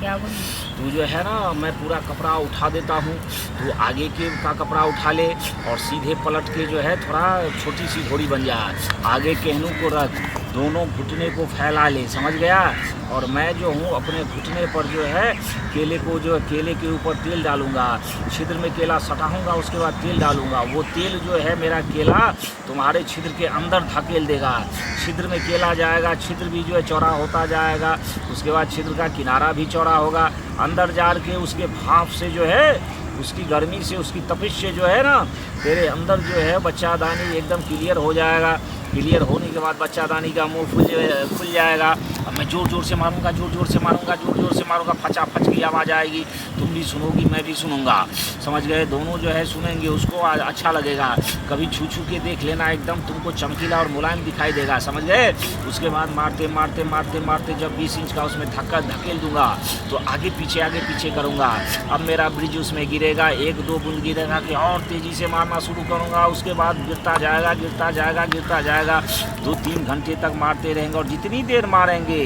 क्या बोल? तू जो है ना, मैं पूरा कपड़ा उठा देता हूँ, तू आगे के का कपड़ा उठा ले और सीधे पलट के जो है थोड़ा छोटी सी घोड़ी बन जा, आगे कहनू को रख, दोनों घुटने को फैला ले, समझ गया। और मैं जो हूँ अपने घुटने पर जो है केले को, जो केले के ऊपर तेल डालूंगा, छिद्र में केला सटाऊंगा, उसके बाद तेल डालूंगा। वो तेल जो है मेरा केला तुम्हारे छिद्र के अंदर धकेल देगा, छिद्र में केला जाएगा, छिद्र भी जो है चौड़ा होता जाएगा, उसके बाद छिद्र का किनारा भी चौड़ा होगा, अंदर जा के उसके भाप से जो है, उसकी गर्मी से, उसकी तपिश से जो है ना, तेरे अंदर जो है बच्चादानी एकदम क्लियर हो जाएगा। क्लियर होने के बाद बच्चादानी का मुंह खुल जाएगा। अब मैं ज़ोर ज़ोर से मारूंगा, ज़ोर ज़ोर से मारूंगा, ज़ोर ज़ोर से मारूंगा, फचा फच की आवाज़ आएगी, तुम भी सुनोगी, मैं भी सुनूंगा, समझ गए। दोनों जो है सुनेंगे, उसको अच्छा लगेगा। कभी छू छू के देख लेना, एकदम तुमको चमकीला और मुलायम दिखाई देगा, समझ गए। उसके बाद मारते मारते मारते मारते जब 20 इंच का उसमें धक्का धकेल दूंगा तो आगे पीछे करूँगा। अब मेरा ब्रिज उसमें गिरेगा, 1-2 बूंद गिरेगा कि और तेज़ी से मारना शुरू करूँगा। उसके बाद गिरता जाएगा, गिरता जाएगा, गिरता जाएगा। 2-3 घंटे तक मारते रहेंगे और जितनी देर मारेंगे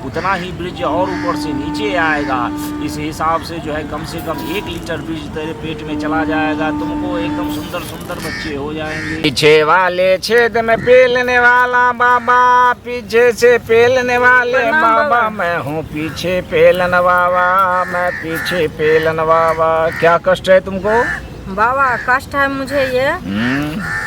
उतना ही ब्रिज और ऊपर से नीचे आएगा। इस हिसाब से जो है कम से कम 1 लीटर ब्रिज तेरे पेट में चला जाएगा, तुमको एकदम सुंदर सुंदर बच्चे हो जाएंगे। पीछे वाले छेद में पेलने वाला बाबा, पीछे से पेलने वाले बाबा, मैं हूँ पीछे पेलन बाबा, मैं पीछे पेलन बाबा। क्या कष्ट है तुमको? बाबा कष्ट है मुझे ये,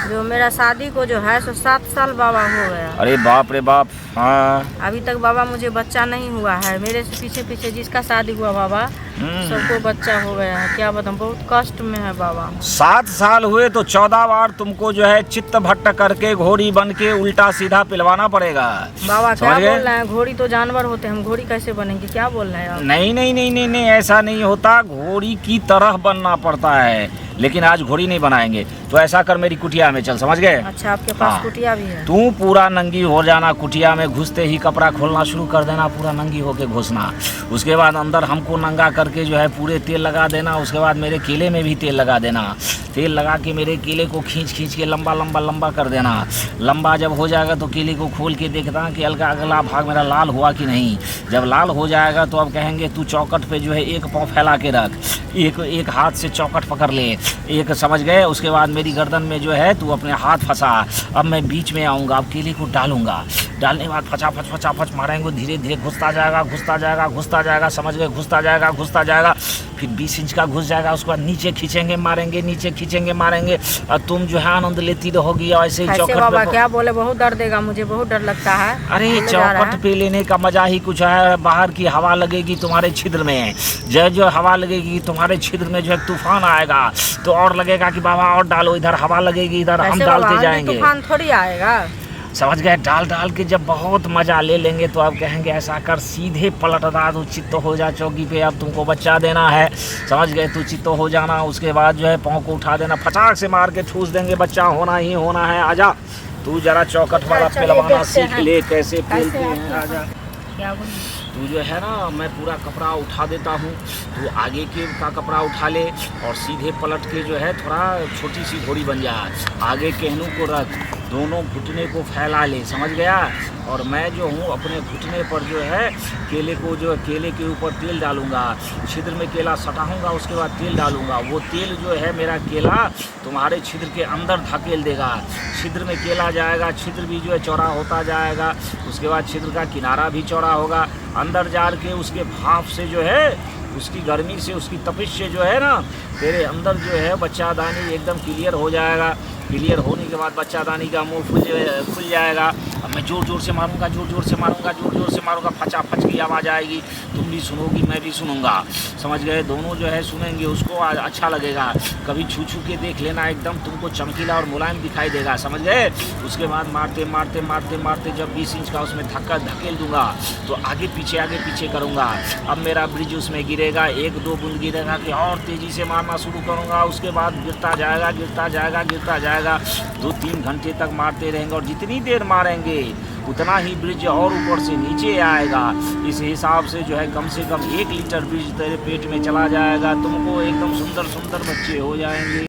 जो मेरा शादी को जो है सो 7 साल बाबा हो गया। अरे बाप रे बाप। हाँ, अभी तक बाबा मुझे बच्चा नहीं हुआ है। मेरे से पीछे पीछे जिसका शादी हुआ बाबा सबको बच्चा हो गया है। क्या बताऊं, बहुत कष्ट में है बाबा। 7 साल हुए तो 14 बार तुमको जो है चित्त भट्ट करके घोड़ी बन के उल्टा सीधा पिलवाना पड़ेगा। बाबा क्या बोल रहे हैं? घोड़ी तो जानवर होते हैं, हम घोड़ी कैसे बनेंगे? क्या बोल रहे हैं आप? नहीं नहीं नहीं नहीं नहीं, ऐसा नहीं होता, घोड़ी की तरह बनना पड़ता है, लेकिन आज घोड़ी नहीं बनाएंगे। तो ऐसा कर, मेरी कुटिया में चल, समझ गए। अच्छा, आपके पास हाँ। कुटिया भी है? तू पूरा नंगी हो जाना, कुटिया में घुसते ही कपड़ा खोलना शुरू कर देना, पूरा नंगी होके घुसना। उसके बाद अंदर हमको नंगा करके जो है पूरे तेल लगा देना। उसके बाद मेरे केले में भी तेल लगा देना, तेल लगा के मेरे केले को खींच खींच के लंबा लंबा लंबा कर देना। लंबा जब हो जाएगा तो केले को खोल के देखना कि अगला भाग मेरा लाल हुआ कि नहीं। जब लाल हो जाएगा तो अब कहेंगे तू चौकट पे जो है 1 पाँव फैला के रख, एक हाथ से चौकट पकड़ ले, एक, समझ गए। उसके बाद मेरी गर्दन में जो है तू अपने हाथ फंसा। अब मैं बीच में आऊँगा, अब केले को डालूंगा, डालने के बाद फचा मारेंगे, धीरे धीरे घुसता जाएगा, घुसता जाएगा, घुसता जाएगा, समझ गए, घुसता जाएगा, घुसता जाएगा। फिर 20 इंच का घुस जाएगा, उसके बाद नीचे खींचेंगे मारेंगे, नीचे खींचेंगे मारेंगे, और तुम जो है आनंद लेती रहोगी। ऐसे ही चौकट बाबा पे, क्या बोले, बहुत डर देगा मुझे, बहुत डर लगता है। अरे चौकट पे लेने का मजा ही कुछ है। बाहर की हवा लगेगी तुम्हारे छिद्र में, जो हवा लगेगी तुम्हारे छिद्र में जो है तूफान आएगा, तो और लगेगा कि बाबा और डालो, इधर हवा लगेगी, इधर हम डालते जाएंगे, तूफान थोड़ी आएगा, समझ गए। डाल के जब बहुत मजा ले लेंगे तो आप कहेंगे ऐसा कर, सीधे पलट रहा तो चित्त हो जा चौकी पे, अब तुमको बच्चा देना है, समझ गए। तू चित्त हो जाना, उसके बाद जो है पाँव को उठा देना, फटाक से मार के ठूस देंगे, बच्चा होना ही होना है। आजा तू जरा चौकट वाला पिलवाना सीख ले, कैसे पेलते हैं, आजा। क्या बोल? तू जो है ना, मैं पूरा कपड़ा उठा देता हूँ, तू आगे के का कपड़ा उठा ले और सीधे पलट के जो है थोड़ा छोटी सी घोड़ी बन जा, आगे कहनू को रख, दोनों घुटने को फैला ले, समझ गया। और मैं जो हूँ अपने घुटने पर जो है केले को, जो केले के ऊपर तेल डालूंगा, छिद्र में केला सटाऊंगा, उसके बाद तेल डालूंगा। वो तेल जो है मेरा केला तुम्हारे छिद्र के अंदर धकेल देगा, छिद्र में केला जाएगा, छिद्र भी जो है चौड़ा होता जाएगा, उसके बाद छिद्र का किनारा भी चौड़ा होगा, अंदर जा के उसके भाप से जो है, उसकी गर्मी से, उसकी तपिश से जो है ना, तेरे अंदर जो है बच्चादानी एकदम क्लियर हो जाएगा। क्लियर होने के बाद बच्चादानी का मुंह खुल जाएगा। अब मैं ज़ोर ज़ोर से मारूंगा, ज़ोर ज़ोर से मारूंगा, ज़ोर ज़ोर से मारूंगा, फचा फच की आवाज़ आएगी, तुम भी सुनोगी, मैं भी सुनूंगा, समझ गए। दोनों जो है सुनेंगे, उसको अच्छा लगेगा। कभी छू छू के देख लेना, एकदम तुमको चमकीला और मुलायम दिखाई देगा, समझ गए। उसके बाद मारते मारते मारते मारते जब 20 इंच का उसमें धक्का धकेल दूंगा तो आगे पीछे करूँगा। अब मेरा ब्रिज उसमें गिरेगा, 1-2 बूंद गिरेगा कि और तेज़ी से मारना शुरू करूँगा। उसके बाद गिरता जाएगा, गिरता जाएगा, गिरता जाएगा। 2-3 घंटे तक मारते रहेंगे और जितनी देर मारेंगे उतना ही ब्रिज और ऊपर से नीचे आएगा। इस हिसाब से जो है कम से कम 1 लीटर ब्रिज तेरे पेट में चला जाएगा, तुमको एकदम सुंदर सुंदर बच्चे हो जाएंगे।